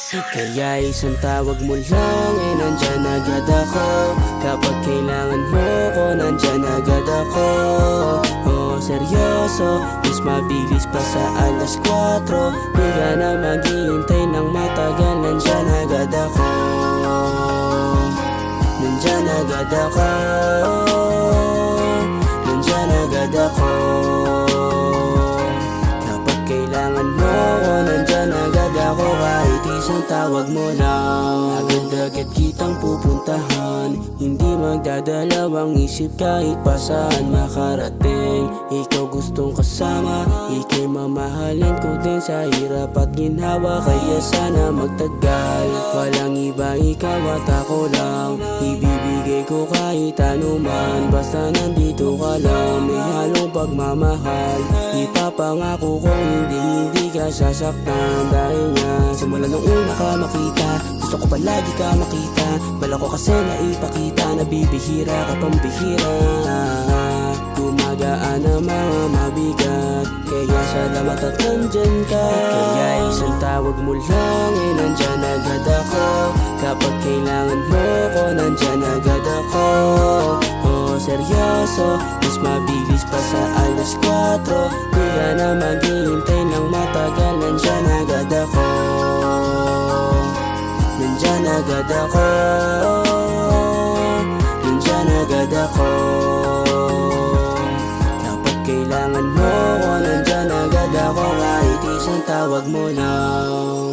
Kaya isang tawag mo lang ay nandyan agad ako. Kapag kailangan mo ko, nandyan agad ako. Oo, seryoso, mas mabilis pa sa alas 4. Di ka na maghihintay ng matagal, nandyan agad ako. Nandyan agad ako. Nandyan agad ako. Kapag kailangan mo ko, nandyan agad ako. Kahit isang tawag mo lang, agad-agad kitang pupuntahan. Hindi magdadalawang isip kahit pa saan makarating. Ikaw gustong kasama, ika'y mamahalin ko din sa hirap at ginhawa. Kaya sana magtagal, walang iba, ikaw at ako lang. Ibibigay ko kahit anuman, basta nandito ka lang. May halong pagmamahal, ipapangako kong hindi ka sasaktan. Dahil nga simula nung una ka makita, gusto ko palagi ka makita. Bala ko kasi na ipakita na bibihira ka pambihira. Gumagaan ang mga mabigat, kaya salamat at nandyan ka. Kaya isang tawag mo lang ay nandyan agad ako. Kapag kailangan mo ko, nandyan agad ako. Oo, seryoso, mas mabilis pa sa alas 4. Di ka na maghihintay ng matagal, nandyan agad ako. Nandyan agad ako. Nandyan agad ako. Kapag kailangan mo ko, nandyan agad ako. Kahit isang tawag mo lang.